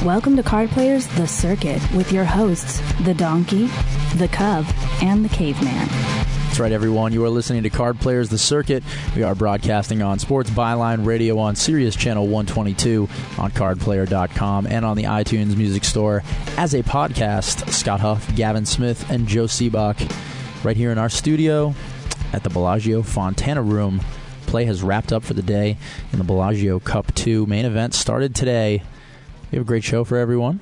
Welcome to Card Players The Circuit with your hosts, the Donkey, the Cub, and the Caveman. That's right, everyone. You are listening to Card Players The Circuit. We are broadcasting on Sports Byline Radio on Sirius Channel 122, on cardplayer.com, and on the iTunes Music Store as a podcast. Scott Huff, Gavin Smith, and Joe Sebok right here in our studio at the Bellagio Fontana Room. Play has wrapped up for the day in the Bellagio Cup 2. Main event started today. We have a great show for everyone.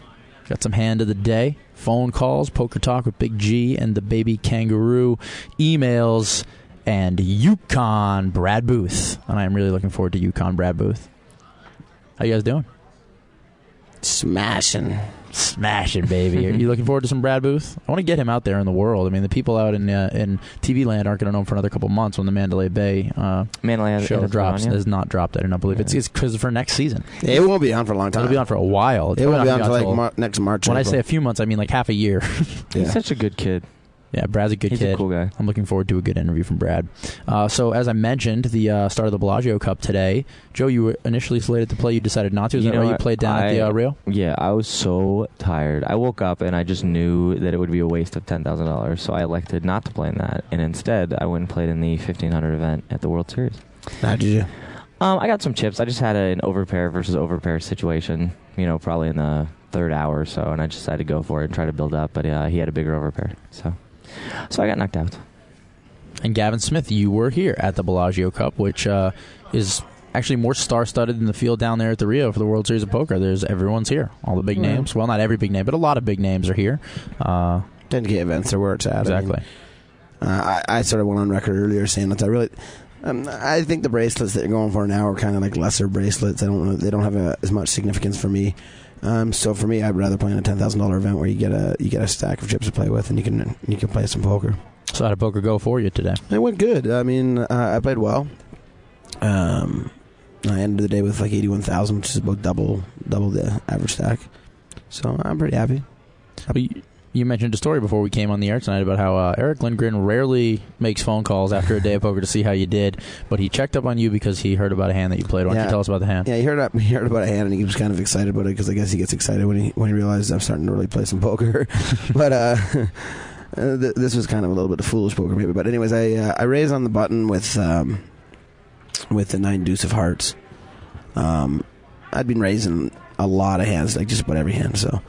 Got some hand of the day, phone calls, poker talk with Big G and the baby kangaroo, emails, and Yukon Brad Booth. And I am really looking forward to Yukon Brad Booth. How you guys doing? Smashing, baby. Are you looking forward to some Brad Booth? I want to get him out there in the world. I mean, the people out in TV land aren't going to know him for another couple months when the Mandalay Bay show drops. It has not dropped. I do not believe it's because for next season. It won't be on for a long time. It'll be on for a while. It won't be on until next March. When I say a few months, I mean like half a year. He's such a good kid. Yeah, Brad's a good kid. He's a cool guy. I'm looking forward to a good interview from Brad. So, as I mentioned, the start of the Bellagio Cup today. Joe, you were initially slated to play. You decided not to. Is that why you played down at the Rio? Yeah, I was so tired. I woke up and I just knew that it would be a waste of $10,000. So I elected not to play in that. And instead, I went and played in the 1500 event at the World Series. How did you? I got some chips. I just had an overpair versus overpair situation, probably in the third hour or so. And I just decided to go for it and try to build up. But he had a bigger overpair. So I got knocked out. And Gavin Smith, you were here at the Bellagio Cup, which is actually more star-studded than the field down there at the Rio for the World Series of Poker. Everyone's here. All the big names. Well, not every big name, but a lot of big names are here. 10K events are where it's at. Exactly. I sort of went on record earlier saying that I think the bracelets that you're going for now are kind of like lesser bracelets. They don't have as much significance for me. So for me, I'd rather play in a $10,000 event where you get a stack of chips to play with, and you can play some poker. So how did poker go for you today? It went good. I mean, I played well. I ended the day with like 81,000, which is about double the average stack. So I'm pretty happy. You mentioned a story before we came on the air tonight about how Eric Lindgren rarely makes phone calls after a day of poker to see how you did, but he checked up on you because he heard about a hand that you played. Why don't you tell us about the hand? Yeah, he heard about a hand, and he was kind of excited about it because I guess he gets excited when he realizes I'm starting to really play some poker. But this was kind of a little bit of foolish poker maybe. But anyways, I raised on the button with the 9 deuce of hearts. I'd been raising a lot of hands, like just about every hand. So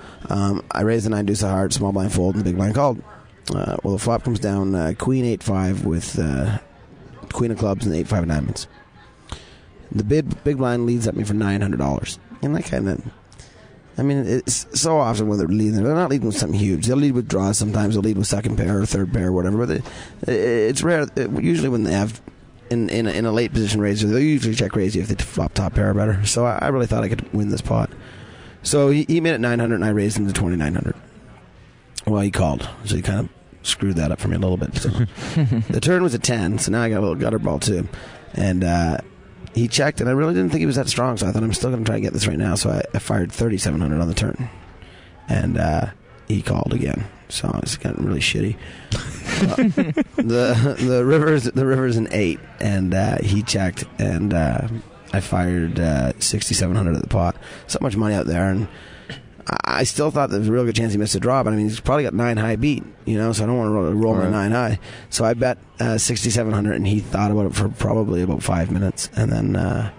I raised the 9 deuce of hearts, small blind fold, and the big blind called. Well, the flop comes down queen 8-5 with queen of clubs and 8-5 of diamonds. The big blind leads at me for $900, and that kind of, I mean, it's so often when they're leading, they're not leading with something huge. They'll lead with draws sometimes. They'll lead with second pair or third pair or whatever. But it's rare. Usually when they have in a late position raiser, they'll usually check raise you if they flop top pair or better. So I really thought I could win this pot. So he made it 900, and I raised him to 2,900. Well, he called, so he kind of screwed that up for me a little bit. So the turn was a 10, so now I got a little gutter ball too. And he checked, and I really didn't think he was that strong, so I thought I'm still going to try to get this right now. So I fired 3,700 on the turn, and he called again. So it's gotten really shitty. The river's an 8, and he checked, and I fired 6,700 at the pot. So much money out there, and I still thought there was a real good chance he missed a draw. But I mean, he's probably got 9 high beat, so I don't want to roll my 9 high. So I bet 6,700, and he thought about it for probably about 5 minutes, and then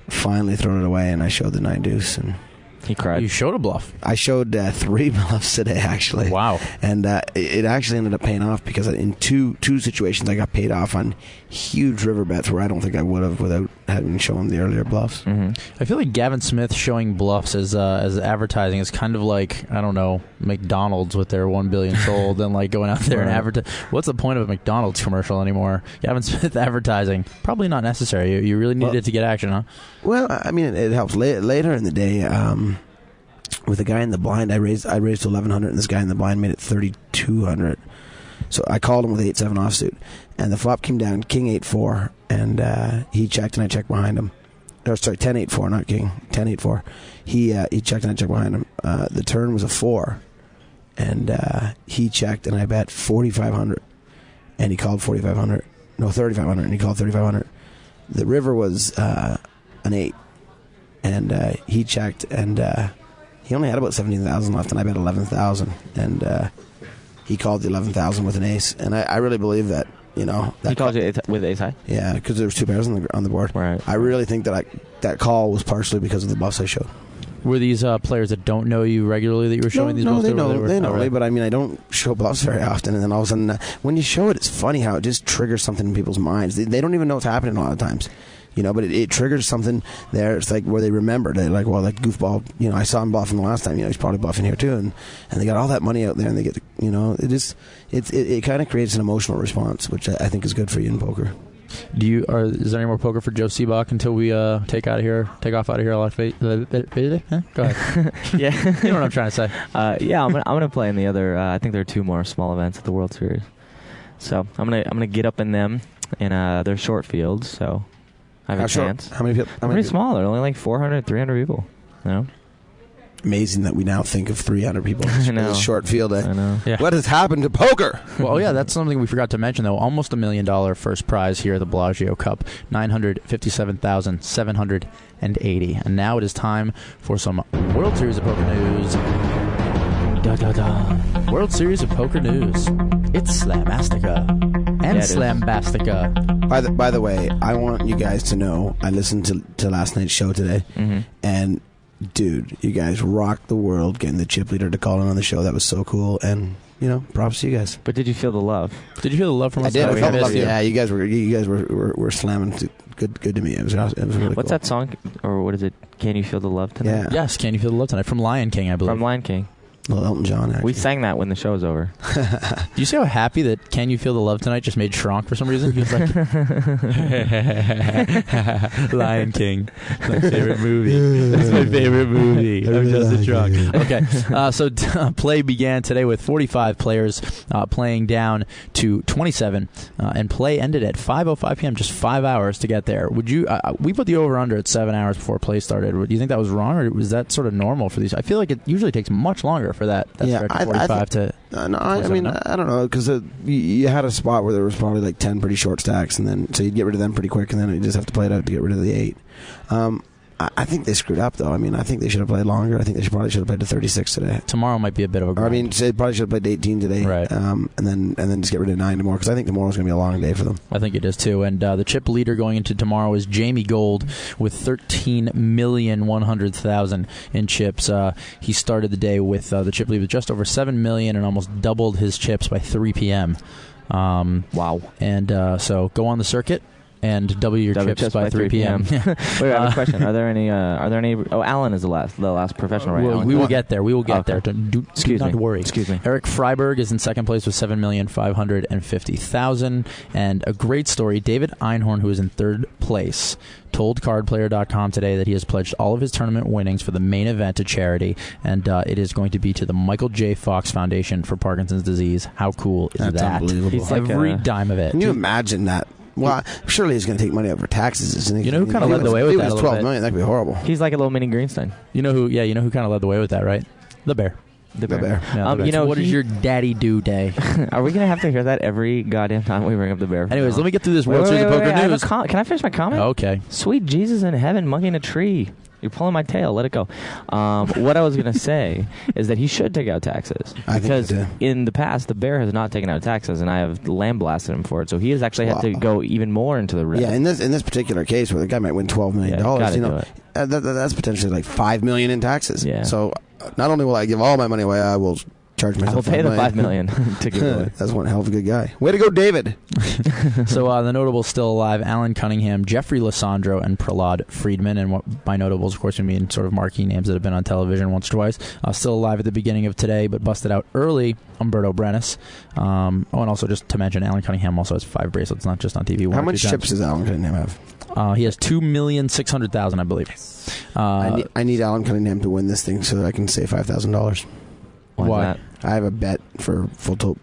finally thrown it away, and I showed the 9 deuce, and he cried. You showed a bluff. I showed 3 bluffs today, actually. Wow. And it actually ended up paying off because in two situations I got paid off on huge river bets where I don't think I would have without having shown the earlier bluffs. Mm-hmm. I feel like Gavin Smith showing bluffs as advertising is kind of like, I don't know, McDonald's with their 1 billion sold and like going out there and advertise. What's the point of a McDonald's commercial anymore? Gavin Smith advertising, probably not necessary. You really needed to get action, huh? Well, I mean, it helps. Later in the day, with the guy in the blind, I raised 1,100, and this guy in the blind made it 3,200. So I called him with 8-7 offsuit, and the flop came down king 8-4, and he checked, and I checked behind him. Or sorry, 10-8-4, not king, 10-8-4. He checked, and I checked behind him. The turn was a 4, and he checked, and I bet 4,500, and he called 4,500. No, 3,500, and he called 3,500. The river was an 8, and he checked, and he only had about 17,000 left, and I bet 11,000, and he called the 11,000 with an ace, and I really believe that. You know, he called you with ace high. Yeah, because there was 2 pairs on the board. Right. I really think that call was partially because of the bluffs I showed. Were these players that don't know you regularly that you were showing these bluffs? They know right. me, but I mean, I don't show bluffs very often, and then all of a sudden, when you show it, it's funny how it just triggers something in people's minds. They don't even know what's happening a lot of times. You know, but it triggers something there. It's like where they remember. They're like, well, that goofball, you know, I saw him bluffing the last time. You know, he's probably bluffing here too. And they got all that money out there, and they get, you know, it kind of creates an emotional response, which I think is good for you in poker. Is there any more poker for Joe Sebok until we take off out of here? Go ahead. Yeah, you know what I'm trying to say. Yeah, I'm gonna play in the other. I think there are 2 more small events at the World Series, so I'm gonna get up in them, and they're short fields, so. I have a chance. How many people? Pretty small. They're only like 400, 300 people. You know? Amazing that we now think of 300 people I know. as short field. I know. Yeah. What has happened to poker? Well, yeah, that's something we forgot to mention, though. Almost $1 million first prize here at the Bellagio Cup, $957,780. And now it is time for some World Series of Poker news. World Series of Poker news. It's Slamastica and Slambastica. By the way, I want you guys to know I listened to last night's show today, and dude, you guys rocked the world getting the chip leader to call in on the show. That was so cool, and you know, props to you guys. But did you feel the love? Did you feel the love from us? I did. I felt the love. Yeah, you guys were slamming good to me. It was really What's cool. that song, or what is it? Can you feel the love tonight? Yeah. Yes, Can You Feel the Love Tonight from Lion King, I believe. From Lion King. Little Elton John, actually. We sang that when the show's over. Do you see how happy that Can You Feel the Love Tonight just made Shrunk for some reason? He was like, Lion King. My favorite movie. That's my favorite movie. I'm just a drunk. Okay, so play began today with 45 players playing down to 27, and play ended at 5:05 p.m., just 5 hours to get there. Would you? We put the over-under at 7 hours before play started. Do you think that was wrong, or was that sort of normal for these? I feel like it usually takes much longer for that stretch of 45 to... No, I mean, I don't know, because you had a spot where there was probably like 10 pretty short stacks, and then so you'd get rid of them pretty quick, and then you just have to play it out to get rid of the 8. I think they screwed up, though. I mean, I think they should have played longer. I think they probably should have played to 36 today. Tomorrow might be a bit of a grind. I mean, they probably should have played to 18 today, right? And then just get rid of 9 tomorrow, because I think tomorrow's going to be a long day for them. I think it is too. And the chip leader going into tomorrow is Jamie Gold with 13,100,000 in chips. He started the day with the chip lead with just over 7 million and almost doubled his chips by 3 p.m. Wow! And so go on the circuit and double your chips by 3 p.m. Wait, I have a question. Are there any? Oh, Alan is the last professional, right? We will get there. We will get there. Do not worry. Excuse me. Eric Freiberg is in second place with 7,550,000. And a great story, David Einhorn, who is in third place, told cardplayer.com today that he has pledged all of his tournament winnings for the main event to charity, and it is going to be to the Michael J. Fox Foundation for Parkinson's disease. How cool is That's that? Unbelievable. He's Every dime of it. Can you imagine that? Well, surely he's going to take money out for taxes, isn't he? You know who kind of led the way with that? It was 12 million. That'd be horrible. He's like a little mini Greenstein. You know who? Yeah, you know who kind of led the way with that, right? The Bear. The Bear. Yeah, the Bear. You know, what is your daddy do day? Are we going to have to hear that every goddamn time we bring up the Bear? Anyways, let me get through this World Series of Poker news. Can I finish my comment? Okay. Sweet Jesus in heaven, monkey in a tree. You're pulling my tail. Let it go. What I was going to say is that he should take out taxes. Because in the past, the Bear has not taken out taxes, and I have lambasted him for it. So he has actually had to go even more into the red. Yeah, in this particular case where the guy might win $12 million, you know, that's potentially like $5 million in taxes. Yeah. So not only will I give all my money away, I will charge myself. I will pay the $5 million to give away. That's one hell of a good guy. Way to go, David. So the notables still alive: Alan Cunningham, Jeffrey Lissandro, and Prahlad Friedman. And what by notables, of course, we mean sort of marquee names that have been on television once or twice. Still alive at the beginning of today, but busted out early. Umberto Brenes. And also just to mention, Alan Cunningham also has 5 bracelets, not just on TV. How much chips does Alan Cunningham have? He has 2,600,000, I believe. I need Alan Cunningham to win this thing so that I can save $5,000. Why? I have a bet for full tilt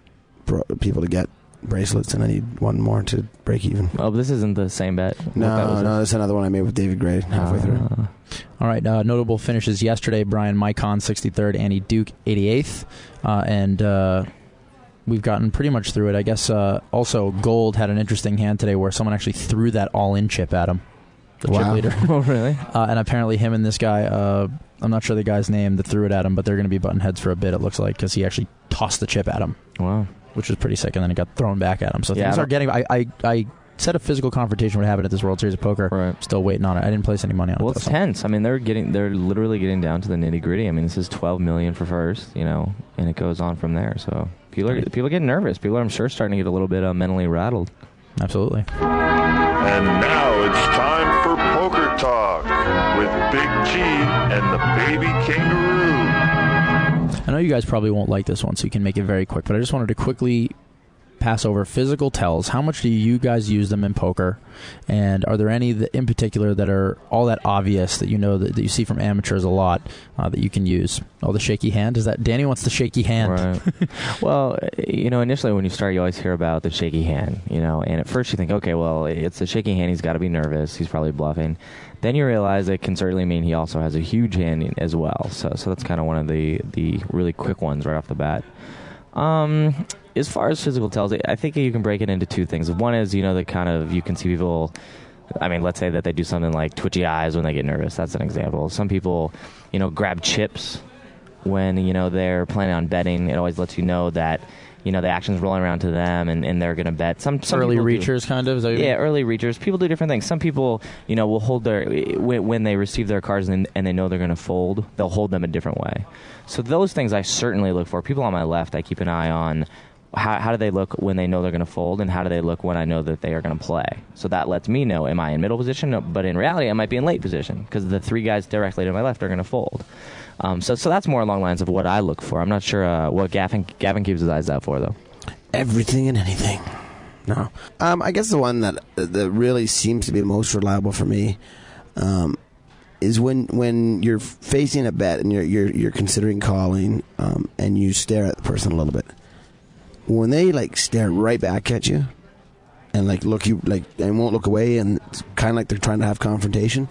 people to get bracelets, and I need one more to break even. Oh, this isn't the same bet. No, that's another one I made with David Gray halfway through. All right, notable finishes yesterday: Brian Micon 63rd, Andy Duke 88th, and we've gotten pretty much through it. I guess also Gold had an interesting hand today where someone actually threw that all-in chip at him. The chip leader. Oh, really? And apparently him and this guy I'm not sure the guy's name that threw it at him, but they're going to be button heads for a bit, it looks like, because he actually tossed the chip at him. Wow. Which was pretty sick, and then it got thrown back at him. So things are getting... I said a physical confrontation would happen at this World Series of Poker. Right. Still waiting on it. I didn't place any money on it. Well, it's tense. I mean, they're literally getting down to the nitty-gritty. I mean, this is $12 million for first, and it goes on from there. So people are getting nervous. People are, I'm sure, starting to get a little bit mentally rattled. Absolutely. And now it's time for Poker Talk with Big G and the Baby Kangaroo. I know you guys probably won't like this one, so you can make it very quick, but I just wanted to quickly pass over physical tells. How much do you guys use them in poker? And are there any that in particular that are all that obvious that that you see from amateurs a lot that you can use? Oh, the shaky hand? Is that Danny wants the shaky hand? Right. Well, initially when you start, you always hear about the shaky hand, and at first you think, okay, well, it's the shaky hand. He's got to be nervous. He's probably bluffing. Then you realize it can certainly mean he also has a huge hand as well. So that's kind of one of the really quick ones right off the bat. As far as physical tells, I think you can break it into two things. One is, the kind of, you can see people, I mean, let's say that they do something like twitchy eyes when they get nervous. That's an example. Some people, grab chips when, they're planning on betting. It always lets you know that, the action's rolling around to them and they're going to bet. Some early reachers kind of? Early reachers. People do different things. Some people, will hold when they receive their cards and they know they're going to fold, they'll hold them a different way. So those things I certainly look for. People on my left, I keep an eye on how do they look when they know they're going to fold, and how do they look when I know that they are going to play. So that lets me know, am I in middle position? No, but in reality, I might be in late position because the three guys directly to my left are going to fold. So that's more along the lines of what I look for. I'm not sure what Gavin keeps his eyes out for, though. Everything and anything. No. I guess the one that really seems to be most reliable for me is when you're facing a bet and you're considering calling and you stare at the person a little bit. When they stare right back at you and look you and won't look away, and it's kind of like they're trying to have confrontation,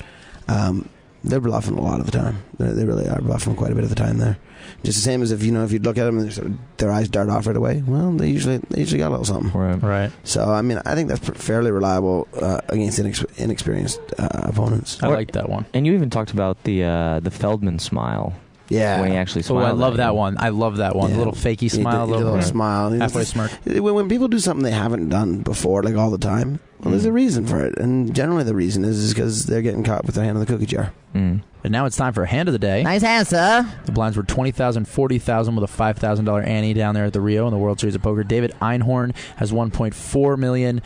they're bluffing a lot of the time. They really are bluffing quite a bit of the time there. Just the same as if you'd look at them and their eyes dart off right away. Well, they usually got a little something. Right. So I mean, I think that's fairly reliable against inexperienced opponents. I like that one. And you even talked about the Feldman smile. Yeah. When he actually smiled. I love that one. I love that one. Yeah. The little fakey smile. A little smile. Halfway smirk. When people do something they haven't done before, all the time, well, there's a reason for it. And generally the reason is because they're getting caught with their hand in the cookie jar. And now it's time for Hand of the Day. Nice hand, sir. The blinds were $20,000, $40,000 with a $5,000 ante down there at the Rio in the World Series of Poker. David Einhorn has $1.4 million.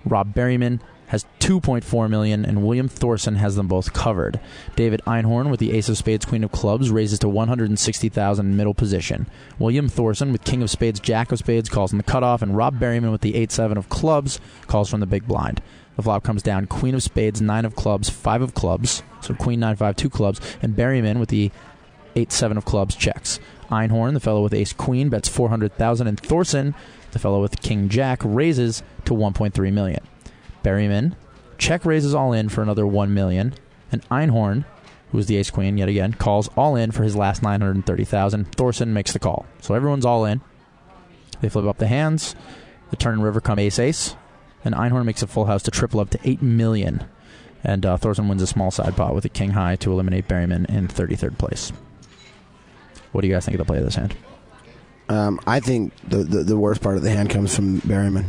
Rob Berryman has $2.4 million, and William Thorson has them both covered. David Einhorn with the Ace of Spades, Queen of Clubs raises to $160,000 in middle position. William Thorson with King of Spades, Jack of Spades calls from the cutoff, and Rob Berryman with the 8-7 of Clubs calls from the big blind. The flop comes down Queen of Spades, 9 of Clubs, 5 of Clubs, so Queen 9-5, 2 Clubs, and Berryman with the 8-7 of Clubs checks. Einhorn, the fellow with Ace Queen, bets $400,000, and Thorson, the fellow with King Jack, raises to $1.3 million. Berryman check raises all in for another $1 million, and Einhorn, who is the Ace Queen yet again, calls all in for his last $930,000. Thorson makes the call, so everyone's all in. They flip up the hands. The turn and river come Ace-Ace, and Einhorn makes a full house to triple up to $8 million, and Thorson wins a small side pot with a King High to eliminate Berryman in 33rd place. What do you guys think of the play of this hand? I think the worst part of the hand comes from Berryman.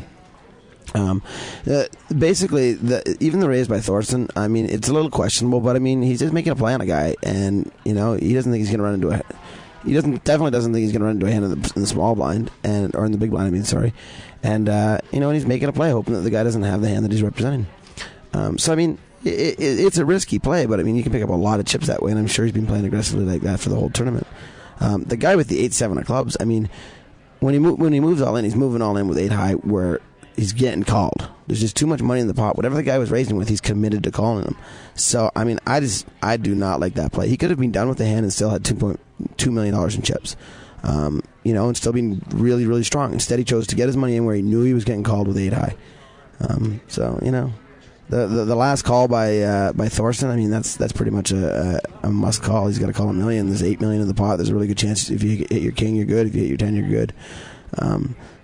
Basically, even the raise by Thorson, I mean, it's a little questionable, but I mean, he's just making a play on a guy, and he doesn't think he's going to run into a. Definitely doesn't think he's going to run into a hand in the small blind or in the big blind. I mean, sorry, and and he's making a play, hoping that the guy doesn't have the hand that he's representing. So I mean, it's a risky play, but I mean, you can pick up a lot of chips that way, and I'm sure he's been playing aggressively like that for the whole tournament. The guy with the 8-7 of Clubs, I mean, when he moves all in, he's moving all in with 8 high, where he's getting called. There's just too much money in the pot. Whatever the guy was raising with, he's committed to calling him. So, I mean, I do not like that play. He could have been done with the hand and still had $2.2 million in chips. And still being really, really strong. Instead, he chose to get his money in where he knew he was getting called with 8 high. The last call by Thorson, I mean, that's pretty much a must call. He's got to call $1 million. There's $8 million in the pot. There's a really good chance if you hit your king, you're good. If you hit your 10, you're good.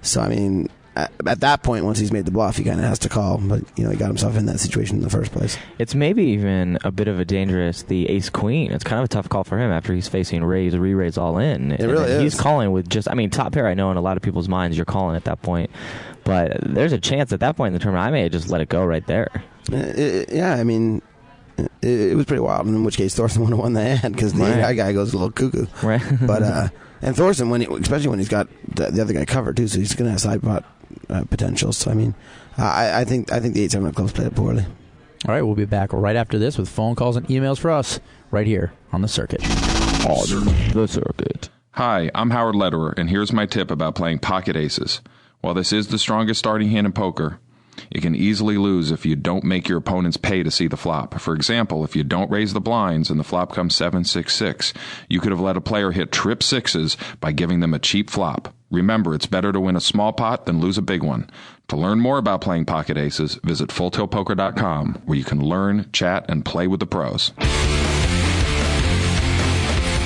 So, I mean, at that point, once he's made the bluff, he kind of has to call. But he got himself in that situation in the first place. It's maybe even a bit of a dangerous, the ace-queen. It's kind of a tough call for him after he's facing raise, re-raise all in. It really is. He's calling with top pair, I know in a lot of people's minds you're calling at that point. But there's a chance at that point in the tournament I may have just let it go right there. It was pretty wild, in which case Thorson would have won the hand because the other guy goes a little cuckoo. Right. But and Thorson, especially when he's got the other guy covered too, so he's going to have side pot potential. So I think the 8-7 up close played it poorly. All right, we'll be back right after this with phone calls and emails for us right here on the circuit. The circuit. Hi, I'm Howard Lederer, and here's my tip about playing pocket aces. While this is the strongest starting hand in poker, you can easily lose if you don't make your opponents pay to see the flop. For example, if you don't raise the blinds and the flop comes 7-6-6, you could have let a player hit trip sixes by giving them a cheap flop. Remember, it's better to win a small pot than lose a big one. To learn more about playing pocket aces, visit FullTiltPoker.com, where you can learn, chat, and play with the pros.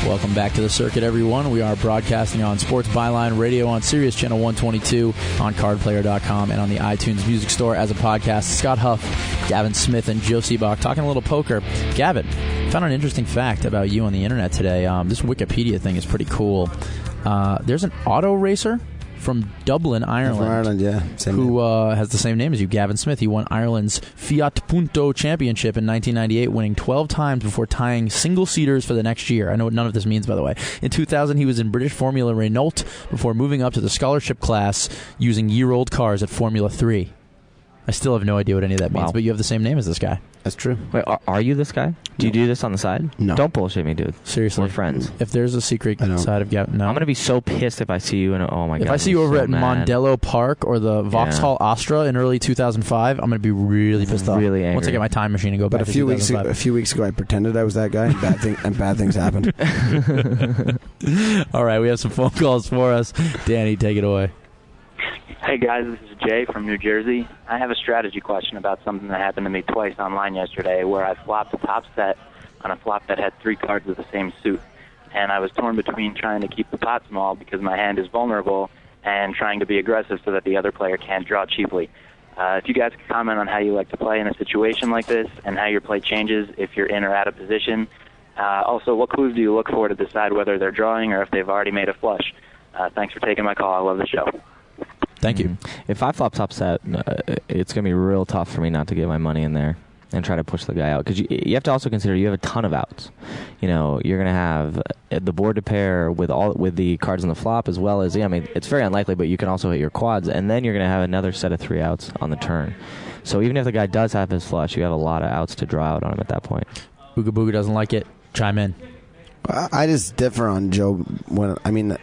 Welcome back to the circuit, everyone. We are broadcasting on Sports Byline Radio on Sirius Channel 122, on CardPlayer.com, and on the iTunes Music Store as a podcast. Scott Huff, Gavin Smith, and Joe Sebok talking a little poker. Gavin, found an interesting fact about you on the internet today. This Wikipedia thing is pretty cool. There's an auto racer from Dublin, Ireland. From Ireland, yeah. Who has the same name as you, Gavin Smith. He won Ireland's Fiat Punto Championship in 1998, winning 12 times before tying single-seaters for the next year. I know what none of this means, by the way. In 2000, he was in British Formula Renault before moving up to the scholarship class using year-old cars at Formula 3. I still have no idea what any of that means, but you have the same name as this guy. That's true. Wait, are you this guy? Do you do this on the side? No. Don't bullshit me, dude. Seriously. We're friends. If there's a secret side of Gavin, no. I'm going to be so pissed if I see you and oh my God. If I see you over so at mad. Mondello Park or the Vauxhall Astra in early 2005, I'm going to be really pissed off. Really angry. Once I get my time machine and go back But to a few weeks ago, I pretended I was that guy, and bad things happened. All right, we have some phone calls for us. Danny, take it away. Hey guys, this is Jay from New Jersey. I have a strategy question about something that happened to me twice online yesterday where I flopped a top set on a flop that had 3 cards of the same suit. And I was torn between trying to keep the pot small because my hand is vulnerable and trying to be aggressive so that the other player can't draw cheaply. If you guys could comment on how you like to play in a situation like this and how your play changes if you're in or out of position. Also, what clues do you look for to decide whether they're drawing or if they've already made a flush? Thanks for taking my call. I love the show. Thank you. If I flop top set, it's going to be real tough for me not to get my money in there and try to push the guy out. Because you have to also consider you have a ton of outs. You're going to have the board to pair with the cards on the flop as well as, it's very unlikely, but you can also hit your quads. And then you're going to have another set of 3 outs on the turn. So even if the guy does have his flush, you have a lot of outs to draw out on him at that point. Ooga Booga doesn't like it. Chime in. I just differ on Joe.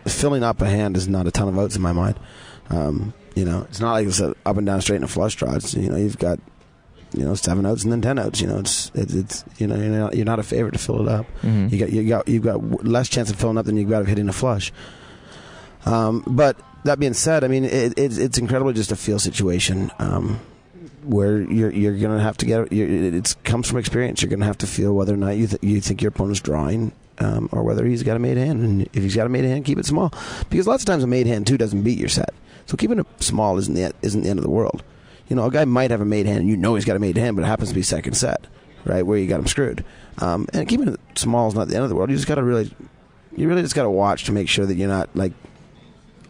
Filling up a hand is not a ton of outs in my mind. It's not like it's an up and down straight and a flush draw. It's, you've got 7 outs and then 10 outs. It's you're not a favorite to fill it up. Mm-hmm. You've got less chance of filling up than you've got of hitting a flush. But that being said, it's incredibly just a feel situation where you're going to have to get it comes from experience. You're going to have to feel whether or not you think your opponent's drawing. Or whether he's got a made hand, and if he's got a made hand, keep it small, because lots of times a made hand too doesn't beat your set. So keeping it small isn't the end of the world. A guy might have a made hand, and he's got a made hand, but it happens to be second set, right, where you got him screwed. And keeping it small is not the end of the world. You really just got to watch to make sure that you're not like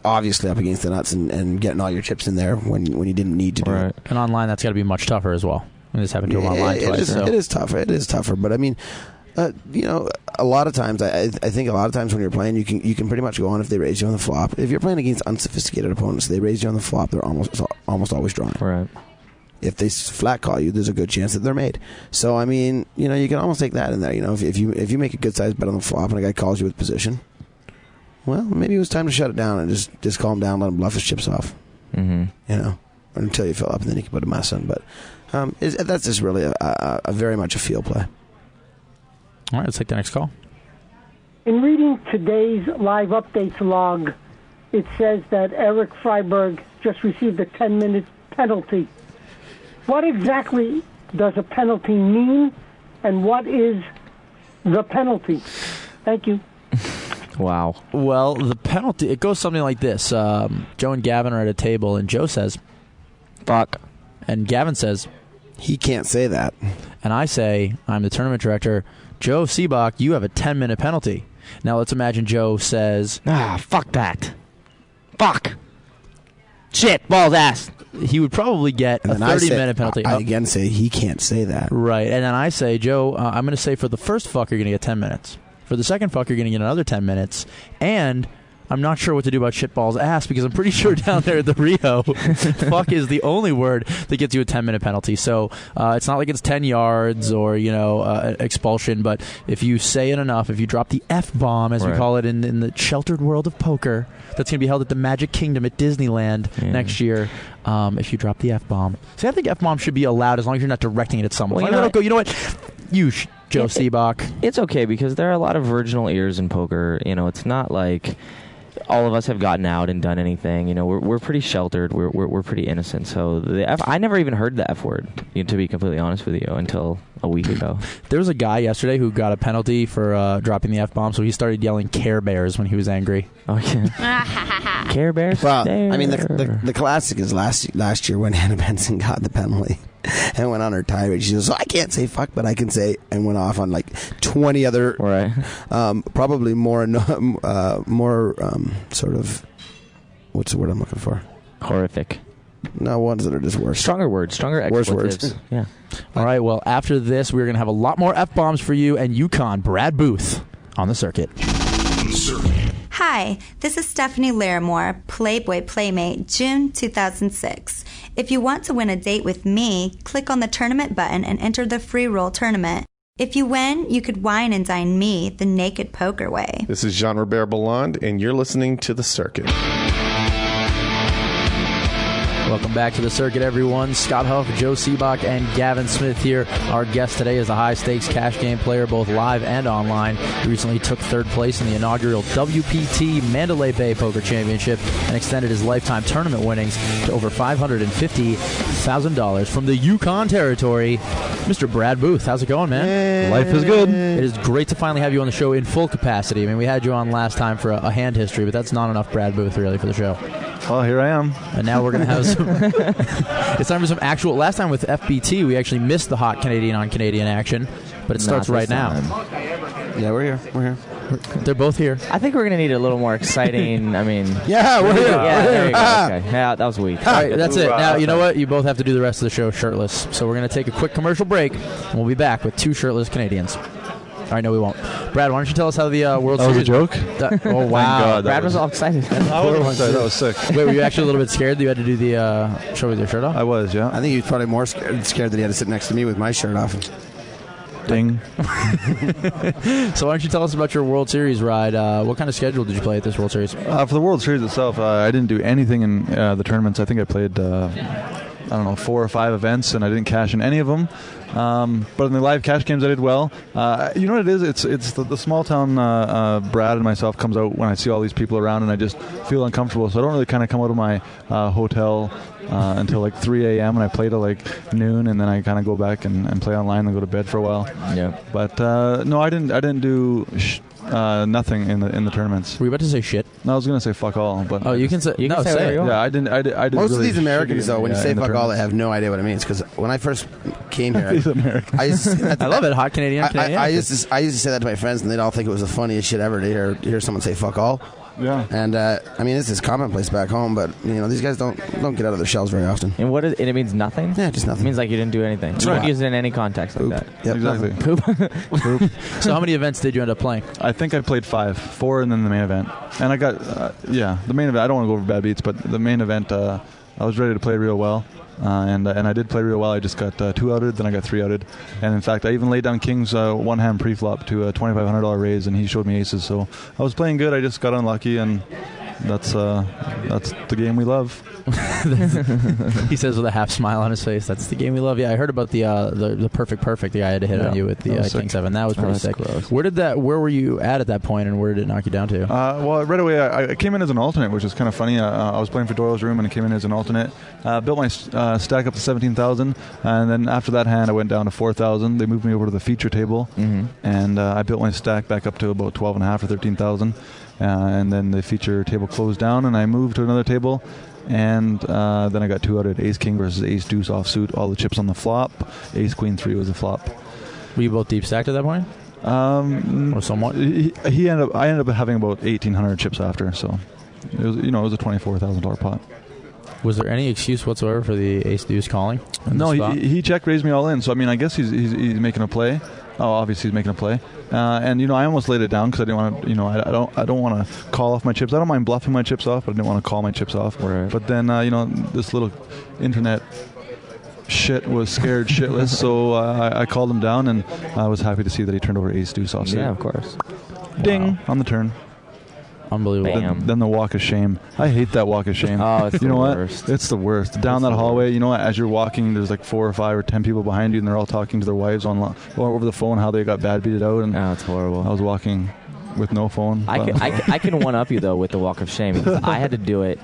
obviously up against the nuts and getting all your chips in there when you didn't need to do it. And online, that's got to be much tougher as well. This happened to him online twice. It is tougher. It is tougher, but a lot of times, I think a lot of times when you're playing, you can pretty much go on if they raise you on the flop. If you're playing against unsophisticated opponents, they raise you on the flop, they're almost always drawing. Right. If they flat call you, there's a good chance that they're made. So you can almost take that in there. If you make a good sized bet on the flop and a guy calls you with position, well, maybe it was time to shut it down and just calm down, let him bluff his chips off. Mm-hmm. Until you fill up, and then you can put a mess in. But that's just really a very much a feel play. All right, let's take the next call. In reading today's live updates log, it says that Eric Freiberg just received a 10-minute penalty. What exactly does a penalty mean, and what is the penalty? Thank you. Wow. Well, the penalty, it goes something like this. Joe and Gavin are at a table, and Joe says, fuck. And Gavin says, he can't say that. And I say, I'm the tournament director, Joe Sebok, you have a 10-minute penalty. Now let's imagine Joe says, fuck that. Fuck. Shit, balls ass. He would probably get a 30-minute penalty. I again say he can't say that. Right, and then I say, Joe, I'm going to say for the first fuck, you're going to get 10 minutes. For the second fuck, you're going to get another 10 minutes. And I'm not sure what to do about shitballs ass because I'm pretty sure down there at the Rio, fuck is the only word that gets you a 10-minute penalty. So it's not like it's 10 yards or, expulsion. But if you say it enough, if you drop the F-bomb, as we call it in the sheltered world of poker, that's going to be held at the Magic Kingdom at Disneyland next year. If you drop the F-bomb. See, I think F-bomb should be allowed as long as you're not directing it at someone. Well, you know what? Joe Sebok. It's okay because there are a lot of virginal ears in poker. It's not like all of us have gotten out and done anything. We're pretty sheltered. We're pretty innocent. So I never even heard the F word, to be completely honest with you, until a week ago. There was a guy yesterday who got a penalty for dropping the F-bomb, so he started yelling Care Bears when he was angry. Oh, yeah. Care Bears? Well, I mean, the classic is last year when Hannah Benson got the penalty and went on her tirade. She goes, I can't say fuck, but I can say, and went off on like 20 other, probably more sort of, what's the word I'm looking for? Horrific. No, ones that are just worse. Stronger words. Stronger expletives. Worse words. Yeah. All right, well, after this, we're going to have a lot more F-bombs for you and UConn Brad Booth on the circuit. Hi, this is Stephanie Larimore, Playboy Playmate, June 2006. If you want to win a date with me, click on the tournament button and enter the free roll tournament. If you win, you could wine and dine me the naked poker way. This is Jean-Robert Ballande, and you're listening to The Circuit. Welcome back to the circuit, everyone. Scott Huff, Joe Sebok, and Gavin Smith here. Our guest today is a high-stakes cash game player, both live and online. He recently took third place in the inaugural WPT Mandalay Bay Poker Championship and extended his lifetime tournament winnings to over $550,000 from the Yukon territory. Mr. Brad Booth, how's it going, man? Hey. Life is good. It is great to finally have you on the show in full capacity. I mean, we had you on last time for a hand history, but that's not enough Brad Booth, really, for the show. Well, here I am. And now we're going to have some... It's time for some actual... Last time with FBT, we actually missed the hot Canadian on Canadian action, but it starts right now. Yeah, we're here. They're both here. I think we're going to need a little more exciting... I mean... Yeah, we're here. Yeah, there you go. Okay. Yeah, that was weak. All right, that's it. Now, you know what? You both have to do the rest of the show shirtless. So we're going to take a quick commercial break, and we'll be back with two shirtless Canadians. All right, no, we won't. Brad, why don't you tell us how the World Series... That was a joke? Oh, wow. God, Brad was all excited. That was sick. Wait, were you actually a little bit scared that you had to do the show with your shirt off? I was, yeah. I think he was probably more scared that he had to sit next to me with my shirt off. Ding. So why don't you tell us about your World Series ride? What kind of schedule did you play at this World Series? For the World Series itself, I didn't do anything in the tournaments. I think I played, 4 or 5 events, and I didn't cash in any of them. But in the live cash games, I did well. You know what it is? It's the small town Brad and myself comes out when I see all these people around, and I just feel uncomfortable. So I don't really kind of come out of my hotel until like 3 a.m. and I play till like noon, and then I kind of go back and play online and go to bed for a while. Yeah. But no, I didn't do nothing in the tournaments. Were you about to say shit? No, I was gonna say fuck all. But you can say say it. Yeah, I didn't. Most Most really of these Americans, though, when you say fuck all, they tournaments. have no idea what it means. Because when I first came here, These Americans. I used to say that I love it. Hot Canadian. I used to say that to my friends, and they'd all think it was the funniest shit ever to hear someone say fuck all. Yeah. And I mean, this is commonplace back home, but these guys don't get out of their shells very often. And and it means nothing? Yeah, just nothing. It means like you didn't do anything. You don't use it in any context like that. Yep. Exactly. Poop. So how many events did you end up playing? I think I played 4 and then the main event. And I got, the main event, I don't want to go over bad beats, but the main event, I was ready to play real well. And I did play real well. I just got 2 outed, then I got 3 outed. And in fact, I even laid down King's one-hand pre-flop to a $2,500 raise, and he showed me aces. So I was playing good. I just got unlucky, and that's the game we love. He says with a half smile on his face. That's the game we love. Yeah, I heard about the perfect the guy had to hit on you with the King 7. That was pretty sick. Gross. Where were you at that point, and where did it knock you down to? Well, right away I came in as an alternate, which is kind of funny. I was playing for Doyle's Room, and I came in as an alternate. Built my stack up to 17,000, and then after that hand I went down to 4,000. They moved me over to the feature table, and I built my stack back up to about 12.5 or 13,000. and then the feature table closed down, and I moved to another table. And then I got 2 out at Ace King versus Ace Deuce offsuit. All the chips on the flop. Ace Queen 3 was a flop. Were you both deep stacked at that point? Or somewhat. I ended up having about 1,800 chips after. So it was a $24,000 pot. Was there any excuse whatsoever for the Ace Deuce calling? No, he check raised me all in. So I mean, I guess he's making a play. Oh, obviously he's making a play. And I almost laid it down because I didn't want to. I don't want to call off my chips. I don't mind bluffing my chips off, but I didn't want to call my chips off. Right. But then this little internet shit was scared shitless, so I called him down, and I was happy to see that he turned over Ace Deuce offsuit. Yeah, of course. Ding on the turn. Unbelievable. Then the walk of shame. I hate that walk of shame. Oh, it's you know the worst. What? It's the worst. Down that hallway, as you're walking, there's like 4 or 5 or 10 people behind you, and they're all talking to their wives over the phone how they got bad beated out. And it's horrible. I was walking with no phone. I can one up you though with the walk of shame because I had to do it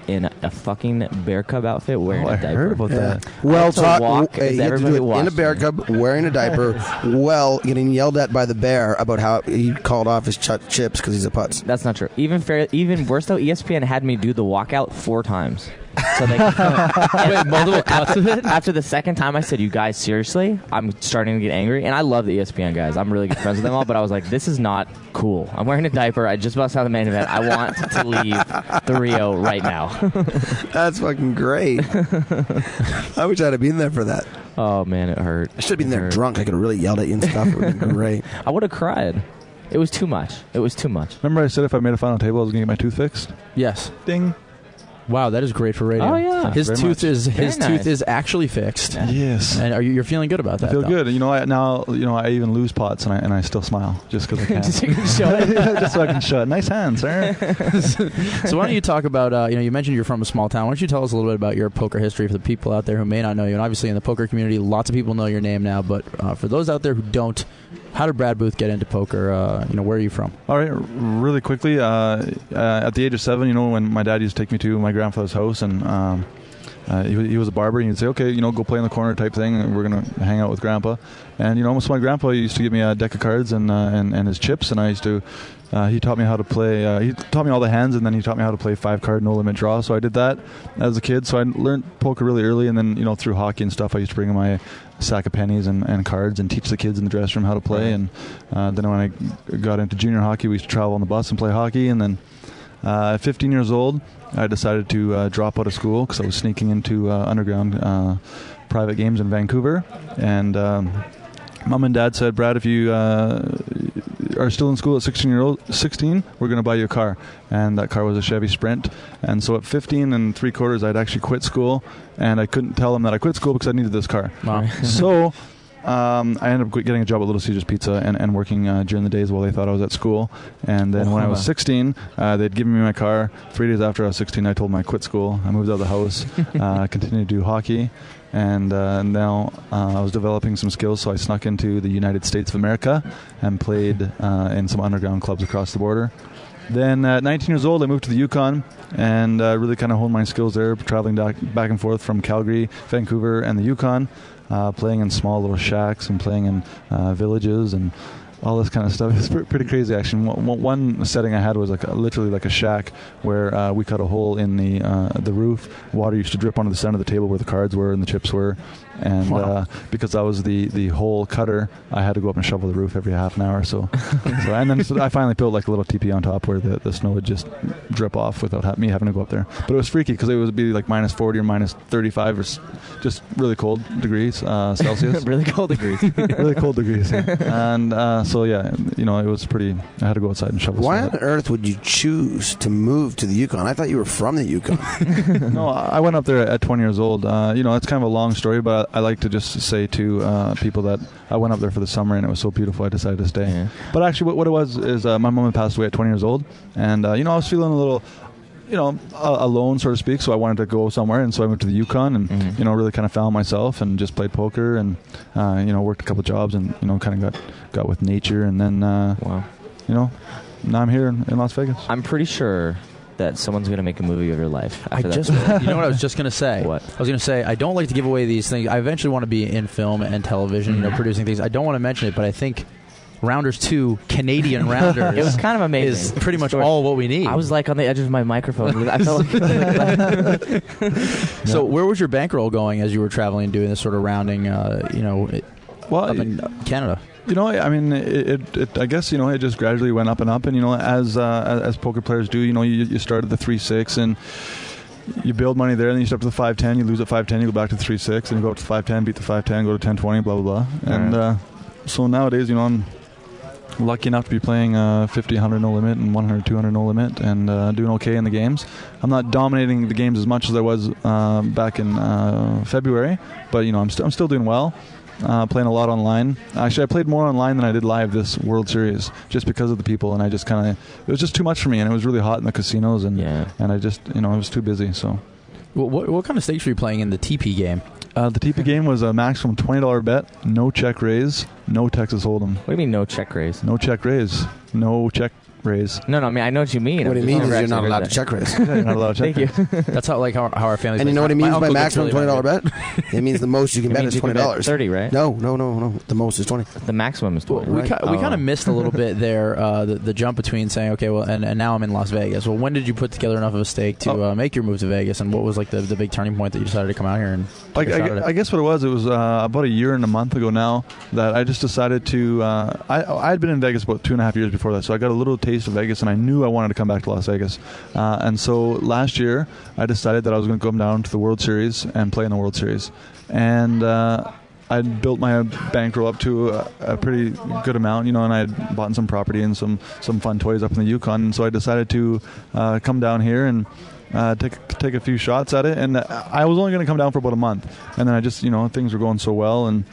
in a fucking bear cub outfit wearing a diaper. I heard about that. Well, you had to do it in a bear cub wearing a diaper while getting yelled at by the bear about how he called off his chips because he's a putz. That's not true. Even worse though, ESPN had me do the walkout 4 times. So they wait, multiple cuts of it? After the second time I said, you guys, seriously? I'm starting to get angry. And I love the ESPN guys. I'm really good friends with them all. But I was like, this is not cool. I'm wearing a diaper. I just bust out the main event. I want to leave the Rio right now. That's fucking great. I wish I'd have been there for that. Oh, man, it hurt. I should have been there drunk. I could have really yelled at you and stuff. It would have been great. I would have cried. It was too much. Remember I said if I made a final table, I was going to get my tooth fixed? Yes. Ding. Wow, that is great for radio. Oh yeah, his tooth is actually fixed. Yes, and you're feeling good about that? I feel good. I even lose pots and I still smile just because I can. Just so you can show it. Just so I can show it. Nice hands, sir. So why don't you talk about you mentioned you're from a small town. Why don't you tell us a little bit about your poker history for the people out there who may not know you? And obviously in the poker community, lots of people know your name now. But for those out there who don't, how did Brad Booth get into poker? Where are you from? All right, really quickly. At the age of 7, when my dad used to take me to my grandfather's house, and he was a barber, and he'd say, "Okay, go play in the corner," type thing, and we're gonna hang out with Grandpa. And so my grandpa used to give me a deck of cards and his chips, and I used to. He taught me how to play. He taught me all the hands, and then he taught me how to play 5-card no limit draw. So I did that as a kid. So I learned poker really early, and then through hockey and stuff, I used to bring in my sack of pennies and cards and teach the kids in the dressing room how to play. And then when I got into junior hockey, we used to travel on the bus and play hockey. And then at 15 years old, I decided to drop out of school because I was sneaking into underground private games in Vancouver. And Mom and Dad said, "Brad, if you are still in school at 16, we're going to buy you a car." And that car was a Chevy Sprint. And so at 15 3/4, I'd actually quit school, and I couldn't tell them that I quit school because I needed this car. Wow. So I ended up getting a job at Little Caesars Pizza and working during the days while they thought I was at school. And then when I was 16, they'd given me my car. 3 days after I was 16, I told them I quit school. I moved out of the house, continued to do hockey. And now I was developing some skills, so I snuck into the United States of America and played in some underground clubs across the border. Then at 19 years old, I moved to the Yukon and really kind of honed my skills there, traveling back and forth from Calgary, Vancouver, and the Yukon, playing in small little shacks and playing in villages and all this kind of stuff. It's pretty crazy, actually. One setting I had was literally like a shack where we cut a hole in the roof. Water used to drip onto the center of the table where the cards were and the chips were. And because I was the hole cutter, I had to go up and shovel the roof every half an hour. So I finally built like a little teepee on top where the snow would just drip off without me having to go up there. But it was freaky because it would be like minus 40 or minus 35 or just really cold degrees Celsius. Really cold degrees. Really cold degrees. Yeah. And so yeah, it was pretty. I had to go outside and shovel. Why on earth would you choose to move to the Yukon? I thought you were from the Yukon. No, I went up there at 20 years old. It's kind of a long story, but I like to just say to people that I went up there for the summer and it was so beautiful I decided to stay. Yeah. But actually what it was is my mom had passed away at 20 years old, and I was feeling a little alone, so to speak, so I wanted to go somewhere, and so I moved to the Yukon and really kind of found myself and just played poker and worked a couple of jobs and kind of got with nature, and then now I'm here in Las Vegas. I'm pretty sure that someone's going to make a movie of your life. You know what I was just going to say? What? I was going to say, I don't like to give away these things. I eventually want to be in film and television, producing things. I don't want to mention it, but I think Rounders 2 Canadian Rounders. It was kind of amazing. Is pretty much all what we need. I was like on the edge of my microphone. I felt like So where was your bankroll going as you were traveling and doing this sort of rounding, up in Canada? I mean, I guess, it just gradually went up and up. And, as poker players do, you start at the 3-6 and you build money there, and then you step to the 5-10, you lose at 5-10, you go back to the 3-6, and you go up to 5-10, beat the 5-10, go to 10-20, blah, blah, blah. And so nowadays, I'm lucky enough to be playing 50, 100 no limit and 100, 200 no limit and doing okay in the games. I'm not dominating the games as much as I was back in February, but, I'm still doing well. Playing a lot online. Actually, I played more online than I did live this World Series, just because of the people, and I just it was just too much for me, and it was really hot in the casinos, and I just, I was too busy. So, what kind of stakes were you playing in the TP game? The TP game was a maximum $20 bet, no check raise, no Texas Hold'em. What do you mean no check raise? No check raise, no check raise. No, I mean, I know what you mean. What it means is you're not allowed to check raise. You're not allowed to check Thank you. That's how our family. And you know what it means by maximum $20 bet? It means the most you can bet is $20. 30, right? No. The most is 20. The maximum is 20. We right? kind of missed a little bit there, the jump between saying, okay, well, and now I'm in Las Vegas. Well, when did you put together enough of a stake to make your move to Vegas, and what was like the big turning point that you decided to come out here and? I guess what it was about a year and a month ago now that I just decided to. I had been in Vegas about 2.5 years before that, so I got a little taste of Vegas, and I knew I wanted to come back to Las Vegas. And so last year, I decided that I was going to come down to the World Series and play in the World Series. And I built my bankroll up to a pretty good amount, and I had bought some property and some fun toys up in the Yukon. And so I decided to come down here and take a few shots at it. And I was only going to come down for about a month. And then I just, things were going so well, and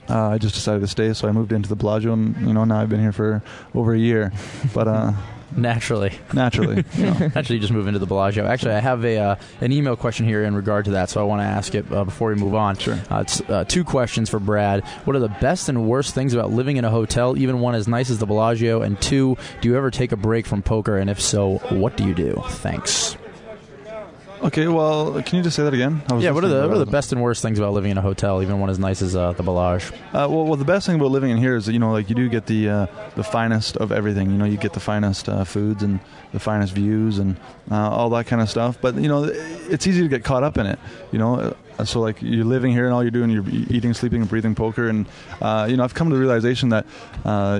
I just decided to stay. So I moved into the Bellagio, and, now I've been here for over a year. But Naturally. Naturally, you just move into the Bellagio. Actually, I have an email question here in regard to that, so I want to ask it before we move on. Sure. It's 2 questions for Brad. What are the best and worst things about living in a hotel, even one as nice as the Bellagio? And 2, do you ever take a break from poker? And if so, what do you do? Thanks. Okay, well, can you just say that again? What are the best and worst things about living in a hotel, even one as nice as the Bellagio? Well, the best thing about living in here is that, you do get the finest of everything. You get the finest foods and the finest views and all that kind of stuff. But, it's easy to get caught up in it, So, like, you're living here and all you're doing, you're eating, sleeping, and breathing poker. And, I've come to the realization that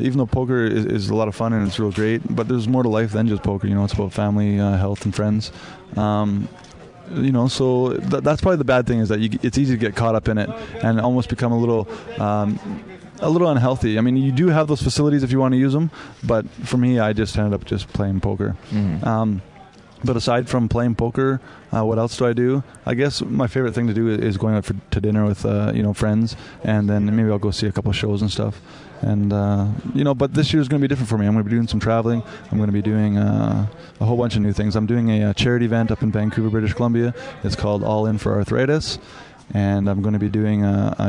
even though poker is a lot of fun and it's real great, but there's more to life than just poker. It's about family, health, and friends. So that's probably the bad thing, is that it's easy to get caught up in it and almost become a little unhealthy. I mean, you do have those facilities if you want to use them, but for me, I just ended up just playing poker. Mm-hmm. But aside from playing poker, what else do I do? I guess my favorite thing to do is going out to dinner with friends, and then maybe I'll go see a couple of shows and stuff. And but this year is going to be different for me. I'm going to be doing some traveling. I'm going to be doing a whole bunch of new things. I'm doing a charity event up in Vancouver, British Columbia. It's called All In for Arthritis, and I'm going to be doing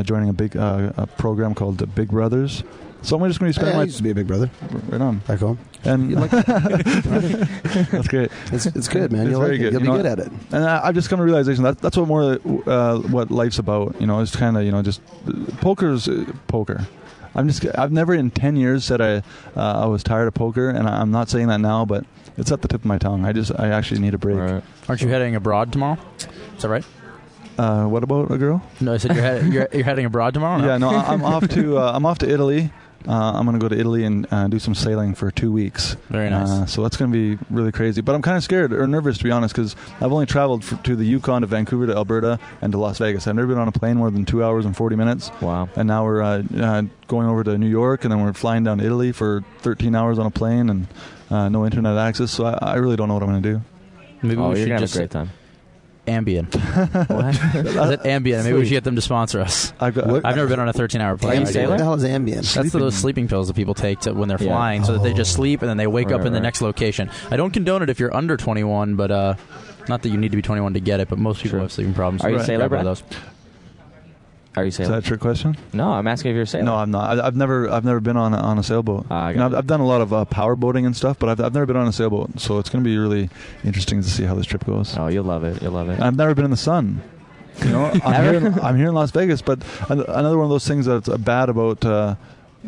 joining a big a program called Big Brothers. So I'm just going to spend I used to be a big brother. Right on. Back home. And that's great. It's good, man. You'll very like it. good. You'll be good at it. And I've just come to the realization that's what more what life's about. It's kind of just poker's poker. I've never in 10 years said I was tired of poker, and I'm not saying that now, but it's at the tip of my tongue. I actually need a break. Right. Aren't you heading abroad tomorrow? Is that right? What about a girl? No, I said you're heading abroad tomorrow. No? Yeah, no, I'm off to Italy. I'm going to go to Italy and do some sailing for 2 weeks. Very nice. So that's going to be really crazy. But I'm kind of scared or nervous, to be honest, because I've only traveled to the Yukon, to Vancouver, to Alberta, and to Las Vegas. I've never been on a plane more than 2 hours and 40 minutes. Wow. And now we're going over to New York, and then we're flying down to Italy for 13 hours on a plane and no internet access. So I really don't know what I'm going to do. Maybe we should have just a great time. Ambien. What? Is it Ambien? Maybe we should get them to sponsor us. I've never been on a 13-hour plane. What the hell is Ambien? That's those sleeping pills that people take when they're flying, so that they just sleep and then they wake up in the next location. I don't condone it if you're under 21, but not that you need to be 21 to get it, but most people have sleeping problems. Are you a sailor, Brad? Are you sailing? Is that a trick question? No, I'm asking if you're a sailor. No, I'm not. I've never been on a sailboat. I've done a lot of power boating and stuff, but I've never been on a sailboat. So it's going to be really interesting to see how this trip goes. Oh, you'll love it. You'll love it. I've never been in the sun. I'm here in Las Vegas, but another one of those things that's bad about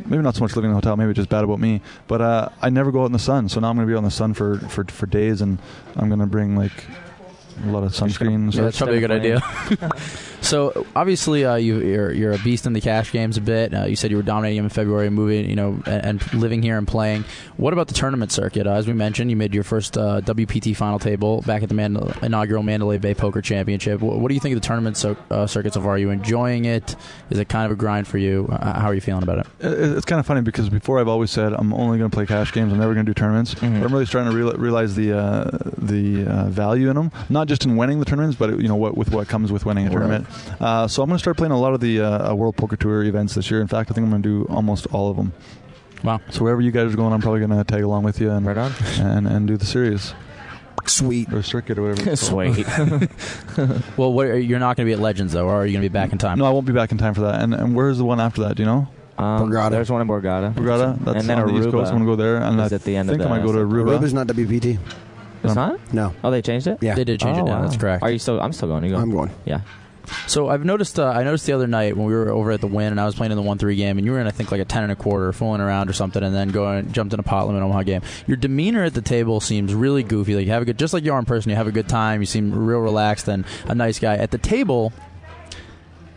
maybe not so much living in a hotel, maybe just bad about me, but I never go out in the sun. So now I'm going to be out in the sun for days, and I'm going to bring like a lot of sunscreen. Yeah, that's probably a good idea. So obviously you're a beast in the cash games a bit. You said you were dominating them in February, moving, and living here and playing. What about the tournament circuit? As we mentioned, you made your first WPT final table back at the inaugural Mandalay Bay Poker Championship. What do you think of the tournament circuit so far? Are you enjoying it? Is it kind of a grind for you? How are you feeling about it? It's kind of funny because before I've always said I'm only going to play cash games. I'm never going to do tournaments. Mm-hmm. But I'm really starting to realize the value in them, not just in winning the tournaments, but what comes with winning a tournament. So I'm going to start playing a lot of the World Poker Tour events this year. In fact, I think I'm going to do almost all of them. Wow. So wherever you guys are going, I'm probably going to tag along with you and right on. and do the series. Sweet. Or circuit or whatever. Sweet. Well, you're not going to be at Legends, though, or are you going to be back in time? No, I won't be back in time for that. And where's the one after that? Do you know? Borgata. There's one in Borgata. That's and then on the East Coast. I'm going to go there. And at the end I think I might go to Aruba. Aruba's not WPT. It's not? No. Oh, they changed it? Yeah. They did change it now. Wow. That's correct. Are you still? I'm still going. I'm going. Yeah. So I've noticed. I noticed the other night when we were over at the Win and I was playing in the 1-3 game, and you were in I think like a 10 1/4, fooling around or something, and then jumped in a pot limit Omaha game. Your demeanor at the table seems really goofy. Like you have a good, just like you are in person. You have a good time. You seem real relaxed and a nice guy. At the table,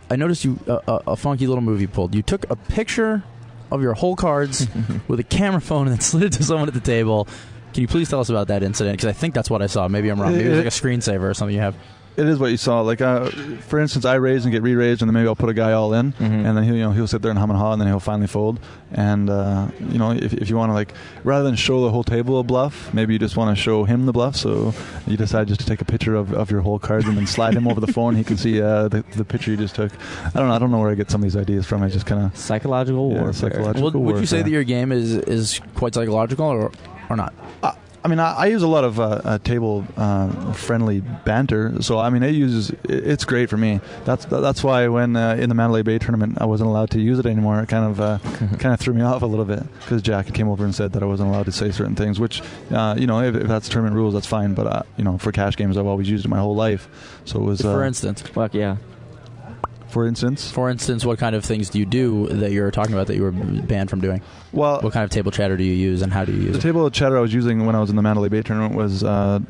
I noticed you a funky little move you pulled. You took a picture of your whole cards with a camera phone and then slid it to someone at the table. Can you please tell us about that incident? Because I think that's what I saw. Maybe I'm wrong. Maybe it was like a screensaver or something you have. It is what you saw. Like, for instance, I raise and get re-raised, and then maybe I'll put a guy all in, and then he'll sit there and hum and haw, and then he'll finally fold. And if you want to, like, rather than show the whole table a bluff, maybe you just want to show him the bluff. So you decide just to take a picture of your whole cards and then slide him over the phone. He can see the picture you just took. I don't know where I get some of these ideas from. I just kind of psychological warfare. Would you say that your game is quite psychological or not? I mean, I use a lot of table-friendly banter, so I mean, it's great for me. That's why when in the Mandalay Bay tournament I wasn't allowed to use it anymore. It kind of threw me off a little bit because Jack came over and said that I wasn't allowed to say certain things. Which if that's tournament rules, that's fine. But for cash games, I've always used it my whole life. So it was. For instance, fuck yeah. For instance, what kind of things do you do that you're talking about that you were banned from doing? Well, what kind of table chatter do you use, and how do you use it? The table chatter I was using when I was in the Mandalay Bay tournament was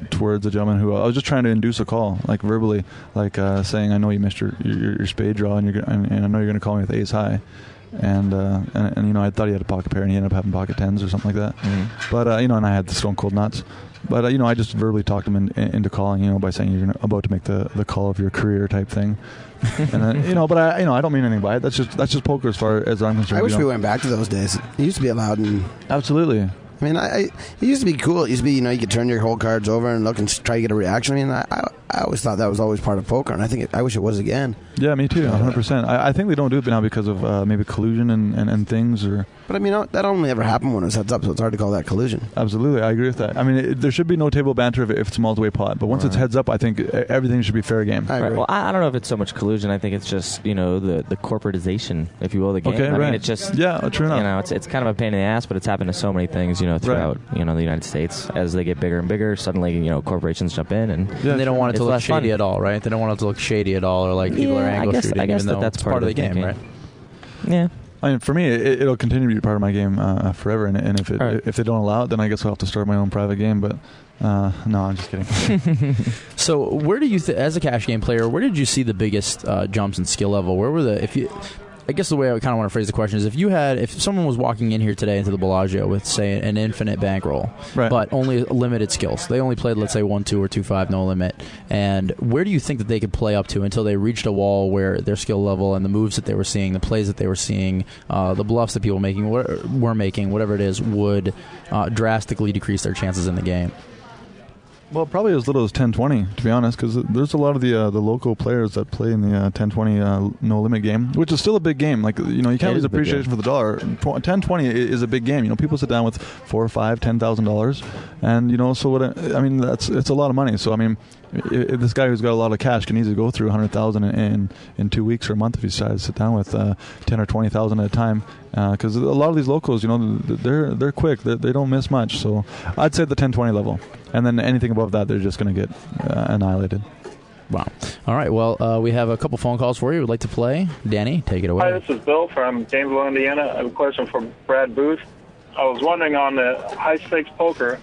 towards a gentleman who I was just trying to induce a call, like verbally, like saying, "I know you missed your spade draw, and I know you're going to call me with ace high." And I thought he had a pocket pair, and he ended up having pocket tens or something like that. Mm-hmm. But and I had the stone cold nuts. But I just verbally talked him into calling, by saying you're about to make the call of your career type thing. And then, but I don't mean anything by it. That's just poker as far as I'm concerned. I wish we went back to those days. It used to be allowed. Absolutely. I mean, it used to be cool. It used to be, you could turn your whole cards over and look and try to get a reaction. I mean, I always thought that was always part of poker, and I wish it was again. Yeah, me too, 100%. I think they don't do it now because of maybe collusion and things. But I mean, that only ever happened when it was heads up, so it's hard to call that collusion. Absolutely, I agree with that. I mean, there should be no table banter if it's a multi-way pot, but once it's heads up, I think everything should be fair game. Right. Well, I don't know if it's so much collusion. I think it's just the corporatization, if you will, the game. Okay, I right. mean, it's just true enough. It's kind of a pain in the ass, but it's happened to so many things, throughout the United States. As they get bigger and bigger, suddenly corporations jump in and they don't want it to look shady at all, right? They don't want it to look shady at all, or like people are angle shooting. I guess that's part of the game, right? Yeah. I mean, for me, it'll continue to be part of my game forever, and if they don't allow it, then I guess I'll have to start my own private game. But no, I'm just kidding. So, where do you, as a cash game player, where did you see the biggest jumps in skill level? Where were I guess the way I kind of want to phrase the question is, if someone was walking in here today into the Bellagio with, say, an infinite bankroll, right, but only limited skills, they only played, let's say, 1-2 or 2-5, no limit, and where do you think that they could play up to until they reached a wall where their skill level and the moves that they were seeing, the plays that they were seeing, the bluffs that people were making, whatever it is, would drastically decrease their chances in the game? Well, probably as little as 10-20, to be honest, because there's a lot of the local players that play in the 10-20 no limit game, which is still a big game. Like you can't lose appreciation for the dollar. 10-20 is a big game. People sit down with $4,000 or $5,000, $10,000, and so it's a lot of money. So I mean, if this guy who's got a lot of cash can easily go through $100,000 in 2 weeks or a month if he decides to sit down with 10 or 20,000 at a time. Because a lot of these locals, they're quick. They don't miss much. So I'd say the 10-20 level, and then anything above that, they're just going to get annihilated. Wow. All right. Well, we have a couple phone calls for you. We'd like to play. Danny, take it away. Hi, this is Bill from Janesville, Indiana. I have a question for Brad Booth. I was wondering on the high-stakes poker